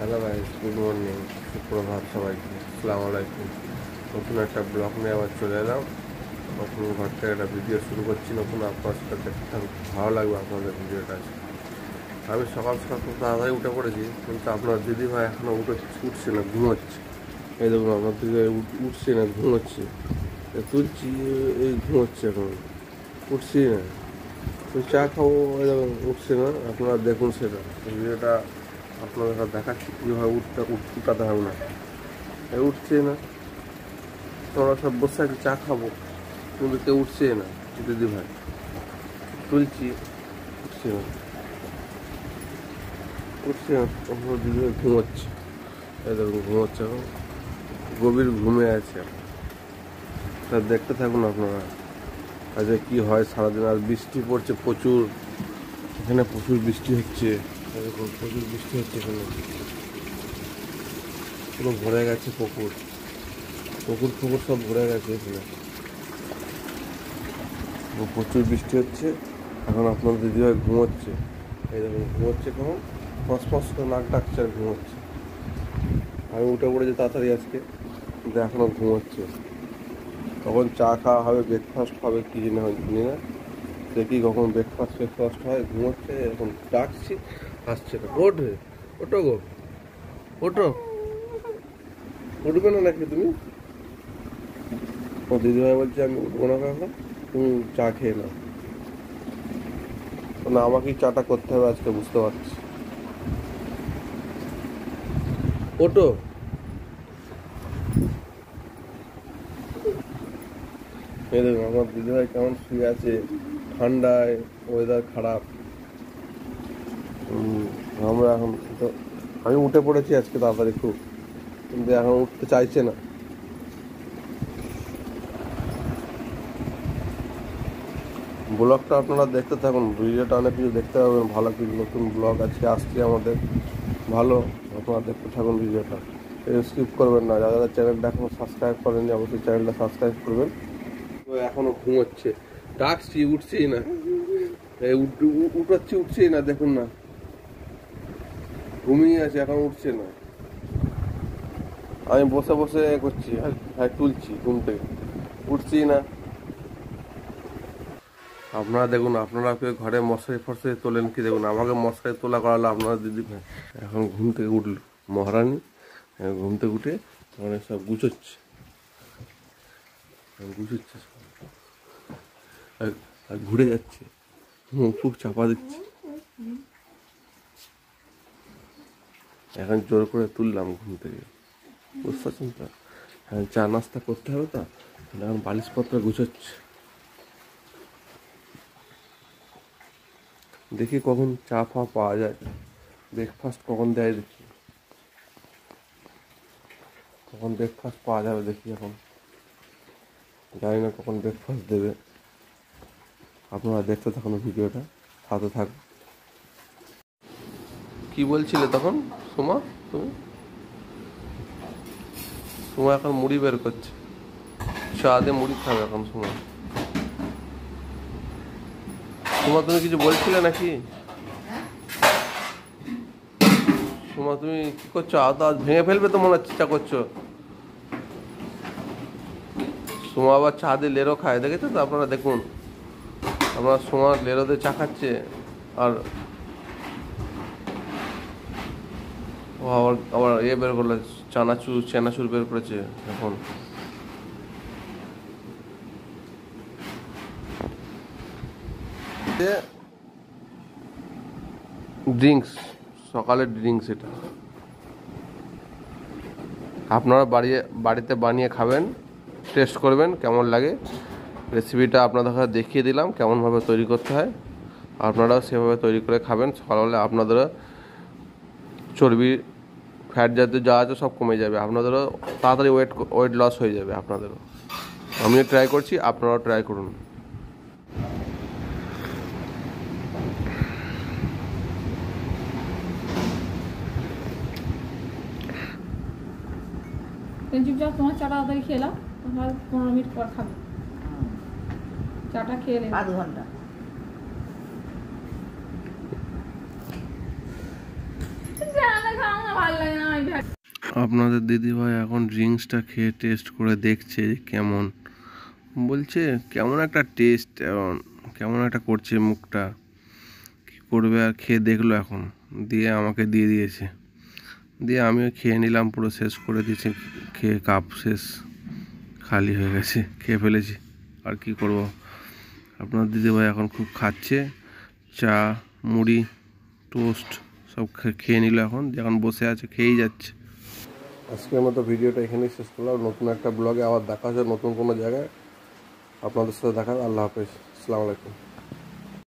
Hello guys, good morning, সুপ্রভাত সবাইকে। আসসালামু আলাইকুম। নতুন একটা ব্লগ নিয়ে আবার চলে এলাম। নতুন ঘর থেকে একটা ভিডিও শুরু করছি। নতুন আপনার সাথে দেখতে থাকুন, ভালো লাগবে আপনাদের ভিডিওটা। আমি সকাল সকাল খুব তাড়াতাড়ি উঠে পড়েছি, কিন্তু আপনার দিদিভাই এখনও উঠছে না, ঘুমোচ্ছে। এই দেখুন, আপনার দিদিভাই উঠছে না, ঘুমোচ্ছে। তুলছি, এই ঘুমোচ্ছে, এখন উঠছি না। তুই চা খাবো, এই দেখুন উঠছে না। আপনারা দেখুন সেটা ভিডিওটা, আপনাদের দেখাচ্ছি কীভাবে উঠাতে হবে না। উঠছে না, তোমরা সব বসে আছি, চা খাবো, কিন্তু কেউ উঠছে না। দিদি ভাই তুলছি, উঠছে না, উঠছে না। দিদি ভাই ঘুমোচ্ছে, এই দেখুন ঘুমোচ্ছে, এখন গভীর ঘুমে আছে। তা দেখতে থাকুন আপনারা, আজকে কী হয় সারাদিন। আর বৃষ্টি পড়ছে প্রচুর, এখানে প্রচুর বৃষ্টি হচ্ছে। দেখুন প্রচুর বৃষ্টি হচ্ছে, এখানে পুরো ভরে গেছে পুকুর পুকুর সব ভরে গেছে এখানে। প্রচুর বৃষ্টি হচ্ছে। এখন আপনার দিদিভাই ঘুমোচ্ছে, এই দেখুন ঘুমোচ্ছে, কখন ফস করে নাক ডাকছে আর ঘুমোচ্ছে। আমি উঠে পড়েছি তাড়াতাড়ি আজকে, কিন্তু এখনও ঘুমোচ্ছে। তখন চা খাওয়া হবে, ব্রেকফাস্ট হবে, কী জানি না, দেখি কখন ব্রেকফাস্ট হয়। ঘুমোচ্ছে, এখন ডাকছি, আসছে না। ওঠে, ওটো গো, ওটো, উঠবে না নাকি তুমি? ও দিদিভাই বলছে আমি উঠবো না, এখন তুমি চা খেয়ে নাও। না, আমাকেই চাটা করতে হবে আজকে, বুঝতে পারছি। ওটো, এই দেখুন আমার দিদিভাই কেমন শুয়ে আছে, ঠান্ডায়, ওয়েদার খারাপ। আমরা এখন তো, আমি উঠে পড়েছি আজকে তাড়াতাড়ি খুব, কিন্তু এখন উঠতে চাইছে না। ব্লগটা আপনারা দেখতে থাকুন, ভিডিওটা অনেক কিছু দেখতে পাবেন, ভালো কিছু নতুন ব্লগ আজকে আসছে আমাদের, ভালো। আপনারা দেখতে থাকুন ভিডিওটা, স্কিপ করবেন না। যারা চ্যানেলটা এখনো সাবস্ক্রাইব করেননি, অবশ্যই চ্যানেলটা সাবস্ক্রাইব করবেন। তো এখনো ঘুমোচ্ছে, ডাকছি উঠছেই না, উঠছেই না, দেখুন না, ঘুমিয়ে আছে, এখন উঠছে না। আমি বসে বসে করছি, হ্যাঁ তুলছি ঘুম থেকে, উঠছি না। আপনারা দেখুন, আপনারা কেউ ঘরে মশারি ফশারি তোলেন কি? দেখুন আমাকে মশারি তোলা করালো আপনারা দিদি ভাই। এখন ঘুম থেকে উঠল মহারানী, ঘুম থেকে উঠে মানে সব গুছোচ্ছে, আর ঘুরে যাচ্ছে, খুব চাপা দিচ্ছে। এখন জোর করে তুললাম ঘুম থেকে, বুঝতে পারছেন তো? হ্যাঁ, চা নাস্তা করতে হবে তো, এখন বালিশপত্র গুছোচ্ছে। দেখি কখন চা ফা পাওয়া যায়, ব্রেকফাস্ট কখন দেয় দেখি, কখন ব্রেকফাস্ট পাওয়া যাবে দেখি। এখন জানি না কখন ব্রেকফাস্ট দেবে। আপনারা দেখতে থাকুন ভিডিওটা, সাথে থাকুন। কি বলছিলে তখন সুমা? সুমা এখন মুড়ি বের করছে, চা দিয়ে মুড়ি খাবে এখন সুমা। তুমি কিছু বলছিলে নাকি? সুমা তুমি কি করছো? আজ ভেঙে ফেলবে তো মনে হচ্ছে, চা করছো। সুমা আবার চা দিয়ে লেরো খায়, দেখেছো তো আপনারা? দেখুন আপনার সুমা লেরোতে চা খাচ্ছে, আর ও আবার বের করলো, চেনাচুর বের করেছে এখন। ড্রিঙ্কস, সকালের ড্রিঙ্কস এটা। আপনারা বাড়িতে বানিয়ে খাবেন, টেস্ট করবেন কেমন লাগে। রেসিপিটা আপনাদের কাছে দেখিয়ে দিলাম কেমনভাবে তৈরি করতে হয়, আপনারাও সেভাবে তৈরি করে খাবেন। সকালবেলা আপনাদেরও চর্বি, ফ্যাট জাতীয় যা আছে সব কমে যাবে, আপনাদেরও তাড়াতাড়ি ওয়েট লস হয়ে যাবে আপনাদেরও। আমিও ট্রাই করছি, আপনারাও ট্রাই করুন। চুপচাপ তোমার চাটা তাড়াতাড়ি খেয়ে নাও, তোমার 15 মিনিট পর খাবে। চাটা খেয়ে নেবে আধ ঘন্টা। জানা খাও না, আমার ভালো লাগে না আমি আপনাদের দিদিভাই এখন ড্রিঙ্কসটা খেয়ে টেস্ট করে দেখছে যে কেমন, বলছে কেমন একটা টেস্ট, কেমন একটা করছে মুখটা, কী করবে আর খেয়ে দেখলো এখন, দিয়ে আমাকে দিয়ে দিয়েছে, দিয়ে আমিও খেয়ে নিলাম, পুরো শেষ করে দিয়েছে, খেয়ে কাপ শেষ খালি হয়ে গেছে, খেয়ে ফেলেছি আর কি করব। আপনার দিদিভাই এখন খুব খাচ্ছে, চা মুড়ি টোস্ট সব খেয়ে নিল, এখন বসে আছে, খেয়েই যাচ্ছে। আজকের মতো ভিডিওটা এখানেই শেষ করলাম। নতুন একটা ব্লগে আবার দেখা হচ্ছে নতুন কোনো জায়গায়, আপনাদের সাথে দেখা। আল্লাহ হাফেজ, আসসালামু আলাইকুম।